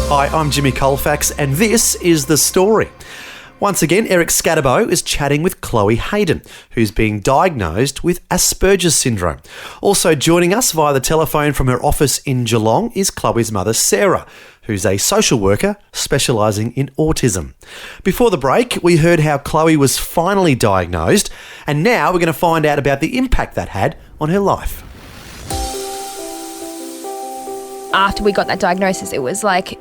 Hi, I'm Jimmy Colefax, and this is The Story. Once again, Eric Scatterbo is chatting with Chloe Hayden, who's being diagnosed with Asperger's syndrome. Also joining us via the telephone from her office in Geelong is Chloe's mother, Sarah, who's a social worker specialising in autism. Before the break, we heard how Chloe was finally diagnosed, and now we're going to find out about the impact that had on her life. After we got that diagnosis, it was like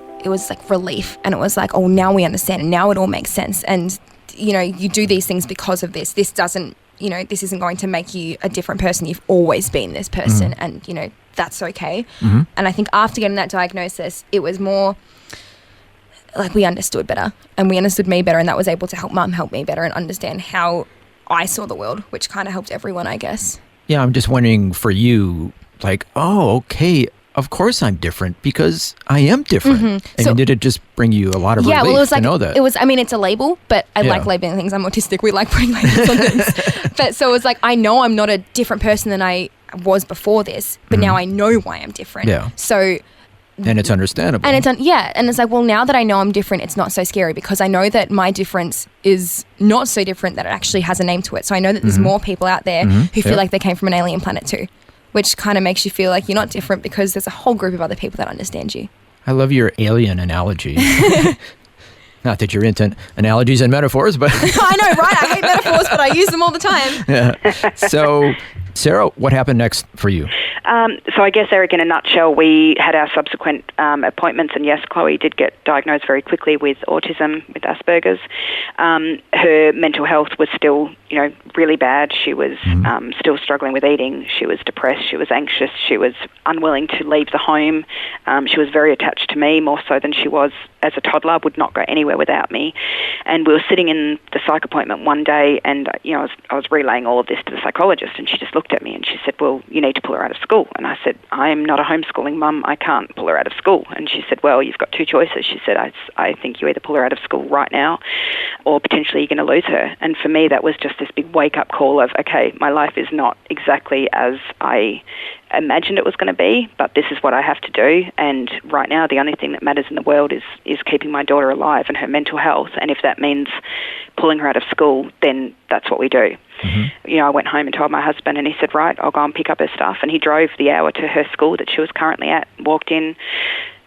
relief, and it was like, oh, now we understand, and now it all makes sense. And, you know, you do these things because of this. This doesn't, you know, this isn't going to make you a different person. You've always been this person, and, you know, that's okay. And I think after getting that diagnosis, it was more like we understood better, and we understood me better, and that was able to help Mum help me better and understand how I saw the world, which kind of helped everyone, I guess. Yeah, I'm just wondering for you, like, oh, okay, of course I'm different because I am different. I mean, did it just bring you a lot of relief it was like, to know that? It was, I mean, it's a label, but I like labeling things. I'm autistic. We like putting labels on things. But so it was like, I know I'm not a different person than I was before this, but now I know why I'm different. Yeah. So... And it's understandable. And and it's like, well, now that I know I'm different, it's not so scary because I know that my difference is not so different that it actually has a name to it. So I know that there's more people out there who feel like they came from an alien planet too, which kind of makes you feel like you're not different because there's a whole group of other people that understand you. I love your alien analogy. Not that you're into analogies and metaphors, but... I know, right? I hate metaphors, but I use them all the time. Yeah. So, Sarah, what happened next for you? So I guess, Eric, in a nutshell, we had our subsequent appointments, and yes, Chloe did get diagnosed very quickly with autism, with Asperger's. Her mental health was still, you know, really bad. She was still struggling with eating. She was depressed. She was anxious. She was unwilling to leave the home. She was very attached to me, more so than she was as a toddler, would not go anywhere without me. And we were sitting in the psych appointment one day, and, you know, I was relaying all of this to the psychologist, and she just looked at me and she said, well, you need to pull her out of school. And I said, I'm not a homeschooling mum. I can't pull her out of school. And she said, well, you've got two choices. She said, I think you either pull her out of school right now or potentially you're going to lose her. And for me, that was just this big wake-up call of, okay, my life is not exactly as I imagined it was going to be, but this is what I have to do. And right now, the only thing that matters in the world is keeping my daughter alive and her mental health. And if that means pulling her out of school, then that's what we do. You know, I went home and told my husband, and he said, right, I'll go and pick up her stuff. And he drove the hour to her school that she was currently at, walked in,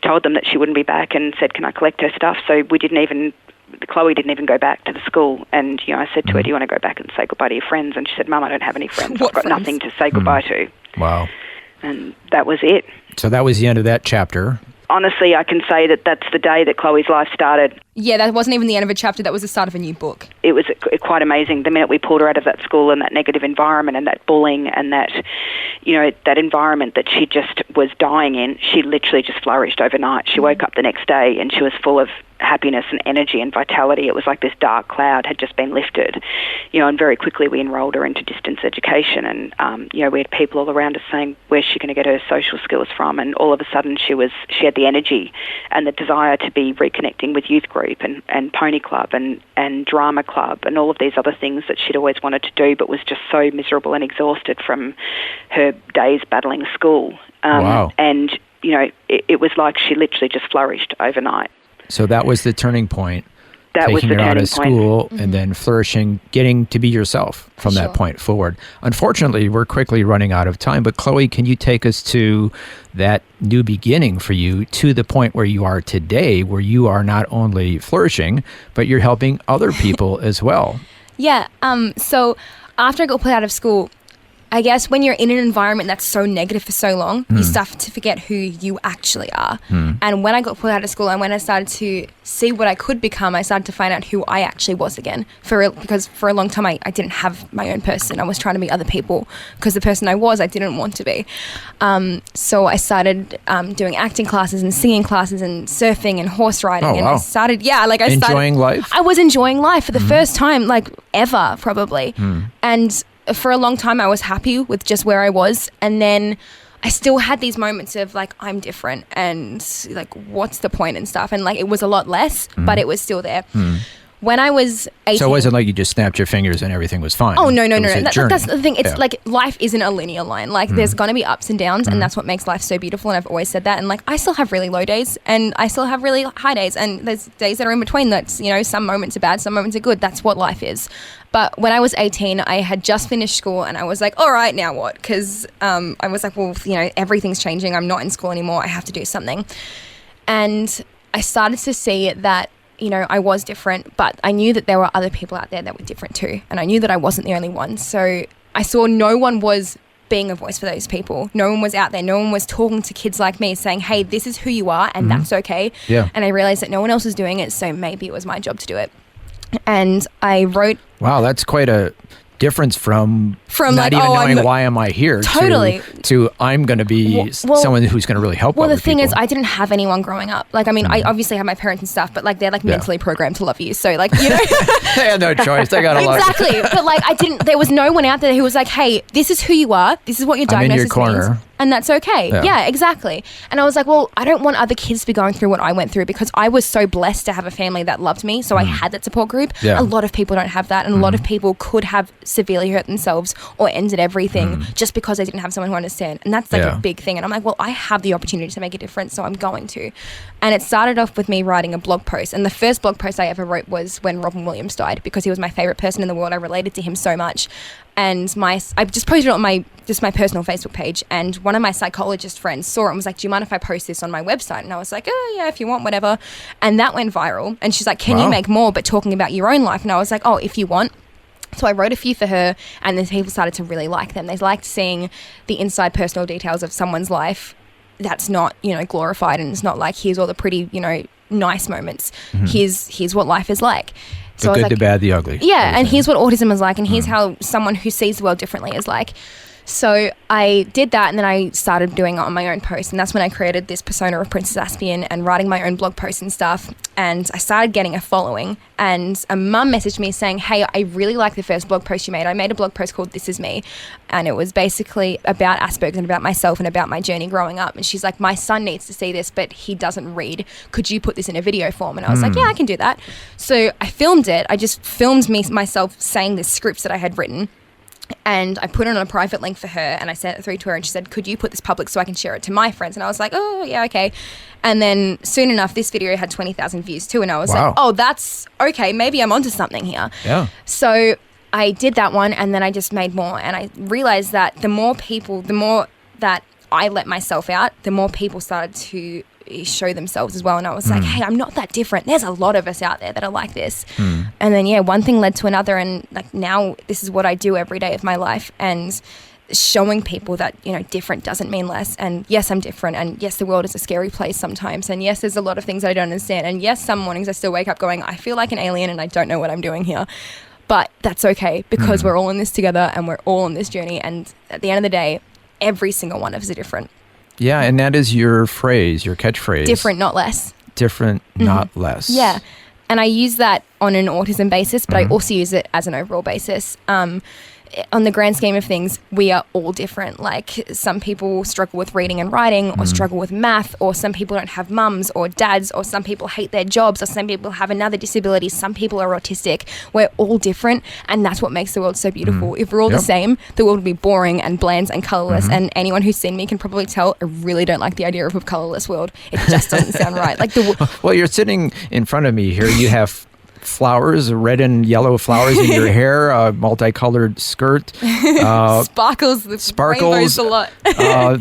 told them that she wouldn't be back, and said, can I collect her stuff? So Chloe didn't even go back to the school. And, you know, I said to her, do you want to go back and say goodbye to your friends? And she said, Mum, I don't have any friends. I've got nothing to say goodbye to. Wow. And that was it. So that was the end of that chapter. Honestly, I can say that that's the day that Chloe's life started. Yeah, that wasn't even the end of a chapter. That was the start of a new book. It was quite amazing. The minute we pulled her out of that school and that negative environment and that bullying and that, you know, that environment that she just was dying in, she literally just flourished overnight. She woke up the next day and she was full of happiness and energy and vitality. It was like this dark cloud had just been lifted, you know, and very quickly we enrolled her into distance education, and you know, we had people all around us saying, where's she going to get her social skills from? And all of a sudden she had the energy and the desire to be reconnecting with youth group and pony club and drama club and all of these other things that she'd always wanted to do, but was just so miserable and exhausted from her days battling school. Wow. And, you know, it was like she literally just flourished overnight. So that was the turning point. That was the taking her out turning of school and then flourishing, getting to be yourself from that point forward. Unfortunately, we're quickly running out of time, but Chloe, can you take us to that new beginning for you to the point where you are today, where you are not only flourishing, but you're helping other people as well? Yeah. So after I got pulled out of school, I guess when you're in an environment that's so negative for so long, you start to forget who you actually are. And when I got pulled out of school and when I started to see what I could become, I started to find out who I actually was again. Because for a long time, I didn't have my own person. I was trying to be other people because the person I was, I didn't want to be. So I started doing acting classes and singing classes and surfing and horse riding. I started, enjoying life? I was enjoying life for the first time, like ever, probably. And for a long time, I was happy with just where I was. And then I still had these moments of like, I'm different and like, what's the point and stuff. And like, it was a lot less, but it was still there. When I was 18... So it wasn't like you just snapped your fingers and everything was fine. Oh, no. It was a journey. That's the thing. It's like life isn't a linear line. Like there's going to be ups and downs, and that's what makes life so beautiful. And I've always said that. And like I still have really low days, and I still have really high days, and there's days that are in between. That's, you know, some moments are bad, some moments are good. That's what life is. But when I was 18, I had just finished school, and I was like, all right, now what? Because I was like, well, you know, everything's changing. I'm not in school anymore. I have to do something. And I started to see that, you know, I was different, but I knew that there were other people out there that were different too. And I knew that I wasn't the only one. So I saw no one was being a voice for those people. No one was out there. No one was talking to kids like me saying, hey, this is who you are and that's okay. Yeah. And I realized that no one else was doing it. So maybe it was my job to do it. And I wrote... Wow, that's quite a difference from not like, even knowing why am I here totally to I'm going to be someone who's going to really help. Well, the thing people. is, I didn't have anyone growing up. Like, I mean, I obviously have my parents and stuff, but like they're like mentally programmed to love you. So like, you know, they have no choice. They got to love you. Exactly. But like, there was no one out there who was like, hey, this is who you are. This is what your diagnosis means. And that's okay. Yeah, exactly. And I was like, well, I don't want other kids to be going through what I went through, because I was so blessed to have a family that loved me. So I had that support group. Yeah. A lot of people don't have that. And a lot of people could have severely hurt themselves or ended everything just because they didn't have someone who understand. And that's like a big thing. And I'm like, well, I have the opportunity to make a difference, so I'm going to. And it started off with me writing a blog post. And the first blog post I ever wrote was when Robin Williams died, because he was my favorite person in the world. I related to him so much. And I just posted it on my personal Facebook page, and one of my psychologist friends saw it and was like, do you mind if I post this on my website? And I was like, oh yeah, if you want, whatever. And that went viral. And she's like, can you make more but talking about your own life? And I was like, oh, if you want. So I wrote a few for her, and then people started to really like them. They liked seeing the inside personal details of someone's life that's not, you know, glorified, and it's not like, here's all the pretty, you know, nice moments. Here's what life is like. So the good, the bad, the ugly. Yeah, and here's what autism is like, and here's how someone who sees the world differently is like. So I did that, and then I started doing it on my own post, and that's when I created this persona of Princess Aspian and writing my own blog posts and stuff. And I started getting a following, and a mum messaged me saying, hey, I really like the first blog post you made. I made a blog post called This Is Me, and it was basically about Asperger and about myself and about my journey growing up. And she's like, my son needs to see this, but he doesn't read. Could you put this in a video form? And I was like, yeah, I can do that. So I filmed it. I just filmed myself saying the scripts that I had written. And I put it on a private link for her, and I sent it through to her, and she said, could you put this public so I can share it to my friends? And I was like, oh, yeah, okay. And then soon enough, this video had 20,000 views too. And I was like, oh, that's okay. Maybe I'm onto something here. Yeah. So I did that one, and then I just made more. And I realized that the more that I let myself out, the more people started to show themselves as well. And I was like, hey, I'm not that different. There's a lot of us out there that are like this. And then one thing led to another, and like now this is what I do every day of my life, and showing people that, you know, different doesn't mean less. And yes, I'm different, and yes, the world is a scary place sometimes, and yes, there's a lot of things I don't understand, and yes, some mornings I still wake up going, I feel like an alien and I don't know what I'm doing here. But that's okay, because we're all in this together, and we're all on this journey, and at the end of the day, every single one of us are different. Yeah, and that is your phrase, your catchphrase. Different, not less. Different, not less. Yeah. And I use that on an autism basis, but I also use it as an overall basis. On the grand scheme of things, we are all different. Like, some people struggle with reading and writing, or struggle with math, or some people don't have mums or dads, or some people hate their jobs, or some people have another disability, some people are autistic. We're all different, and that's what makes the world so beautiful. If we're all the same, the world would be boring and bland and colourless, and anyone who's seen me can probably tell I really don't like the idea of a colourless world. It just doesn't sound right. Like well, you're sitting in front of me here. You have flowers, red and yellow flowers in your hair, a multicolored skirt, sparkles a lot.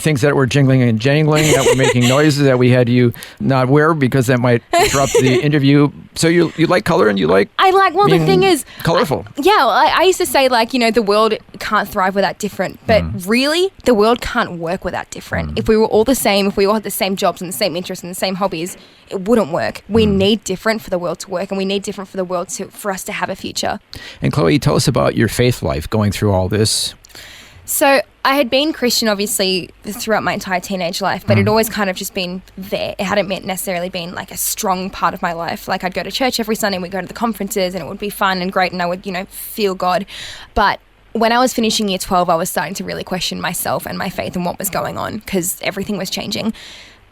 Things that were jingling and jangling, that were making noises that we had you not wear because that might interrupt the interview. So you like color, and you like the thing is colorful. I used to say, like, you know, the world can't thrive without different, but really the world can't work without different. If we were all the same, if we all had the same jobs and the same interests and the same hobbies, it wouldn't work. We need different for the world to work, and we need different for the world for us to have a future. And Chloe, tell us about your faith life going through all this. So I had been Christian, obviously, throughout my entire teenage life, but it'd always kind of just been there. It hadn't necessarily been like a strong part of my life. Like, I'd go to church every Sunday, we'd go to the conferences, and it would be fun and great, and I would, you know, feel God. But when I was finishing year 12, I was starting to really question myself and my faith and what was going on, because everything was changing.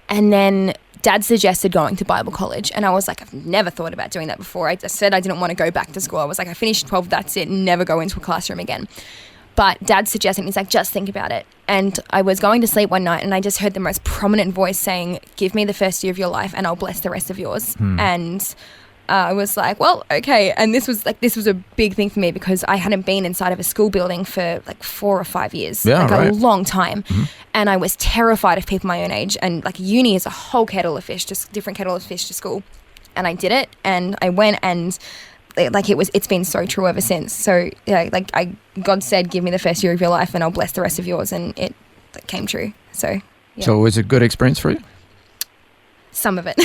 And then Dad suggested going to Bible college, and I was like, I've never thought about doing that before. I said I didn't want to go back to school. I was like, I finished 12, that's it, never go into a classroom again. But Dad suggested, he's like, just think about it. And I was going to sleep one night and I just heard the most prominent voice saying, give me the first year of your life and I'll bless the rest of yours. And I was like, well, okay. And this was a big thing for me because I hadn't been inside of a school building for like 4 or 5 years, a long time. And I was terrified of people my own age. And like uni is a whole kettle of fish, just different kettle of fish to school. And I did it and I went, and like it's been so true ever since. So yeah, like God said, give me the first year of your life and I'll bless the rest of yours. And it came true. So, yeah. So it was a good experience for you? Some of it.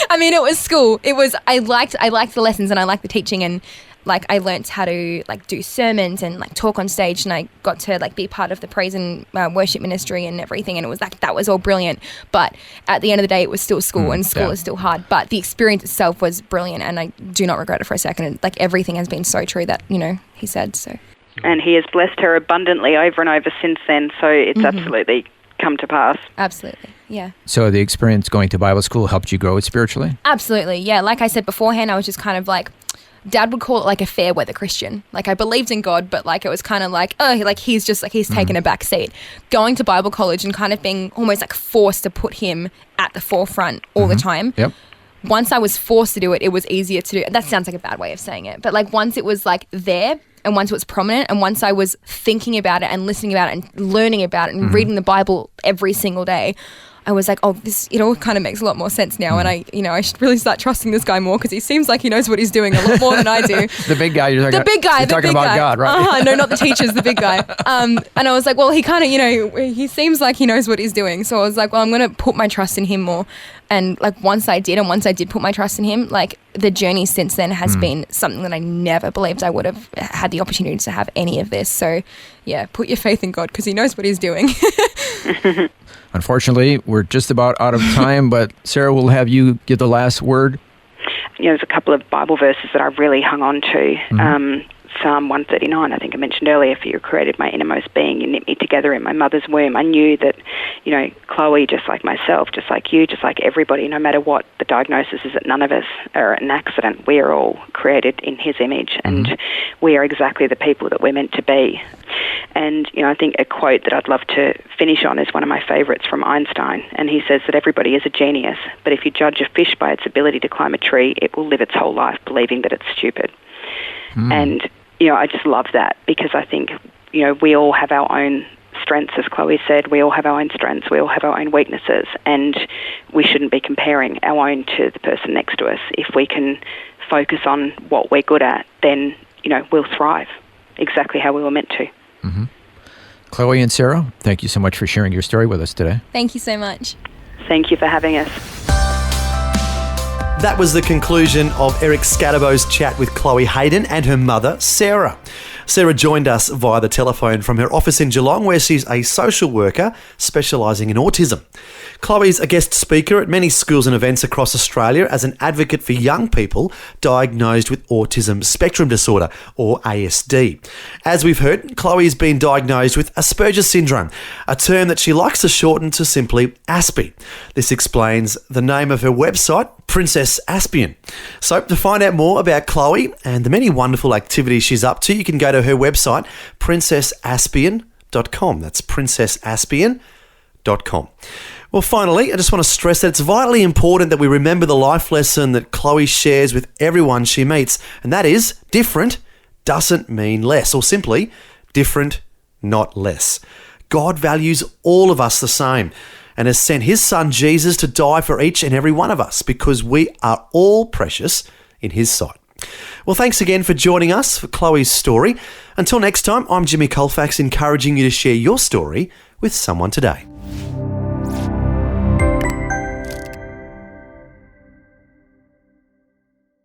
I mean, it was school. I liked the lessons and I liked the teaching, and like I learnt how to like do sermons and like talk on stage, and I got to like be part of the praise and worship ministry and everything, and it was like that was all brilliant. But at the end of the day, it was still school, and school is still hard. But the experience itself was brilliant, and I do not regret it for a second. And like everything has been so true that he said so. And he has blessed her abundantly over and over since then. So it's absolutely come to pass. Absolutely, yeah. So the experience going to Bible school helped you grow spiritually? Absolutely, yeah. Like I said beforehand, I was just kind of like, Dad would call it like a fair weather Christian. Like I believed in God, but like it was kind of like, he's just like, he's taken a back seat. Going to Bible college and kind of being almost like forced to put him at the forefront all the time. Yep. Once I was forced to do it, it was easier to do. That sounds like a bad way of saying it. But like once it was like there, and once it was prominent, and once I was thinking about it and listening about it and learning about it and reading the Bible every single day, I was like, it all kind of makes a lot more sense now. And I should really start trusting this guy more because he seems like he knows what he's doing a lot more than I do. The big guy you're talking about. The big guy. You're talking about God, right? No, not the teachers, the big guy. And I was like, well, he kind of, he seems like he knows what he's doing. So I was like, well, I'm going to put my trust in him more. And like once I did put my trust in him, like the journey since then has been something that I never believed I would have had the opportunity to have any of this. So yeah, put your faith in God because he knows what he's doing. Unfortunately, we're just about out of time, but Sarah, we'll have you give the last word. There's a couple of Bible verses that I really hung on to. Psalm 139, I think I mentioned earlier, for you created my innermost being, you knit me together in my mother's womb. I knew that, Chloe, just like myself, just like you, just like everybody, no matter what the diagnosis is, that none of us are an accident. We are all created in his image, and we are exactly the people that we're meant to be. And, I think a quote that I'd love to finish on is one of my favourites from Einstein, and he says that everybody is a genius, but if you judge a fish by its ability to climb a tree, it will live its whole life believing that it's stupid. And I just love that because I think, we all have our own strengths, as Chloe said. We all have our own strengths. We all have our own weaknesses, and we shouldn't be comparing our own to the person next to us. If we can focus on what we're good at, then, we'll thrive exactly how we were meant to. Chloe and Sarah, thank you so much for sharing your story with us today. Thank you so much. Thank you for having us. That was the conclusion of Eric Scadabo's chat with Chloe Hayden and her mother, Sarah. Sarah joined us via the telephone from her office in Geelong, where she's a social worker specialising in autism. Chloe's a guest speaker at many schools and events across Australia as an advocate for young people diagnosed with Autism Spectrum Disorder, or ASD. As we've heard, Chloe's been diagnosed with Asperger syndrome, a term that she likes to shorten to simply Aspie. This explains the name of her website, Princess Aspian. So to find out more about Chloe and the many wonderful activities she's up to, you can go to her website, princessaspian.com. That's princessaspian.com. Well, finally, I just want to stress that it's vitally important that we remember the life lesson that Chloe shares with everyone she meets, and that is different doesn't mean less, or simply different, not less. God values all of us the same and has sent his son Jesus to die for each and every one of us because we are all precious in his sight. Well, thanks again for joining us for Chloe's story. Until next time, I'm Jimmy Colefax, encouraging you to share your story with someone today.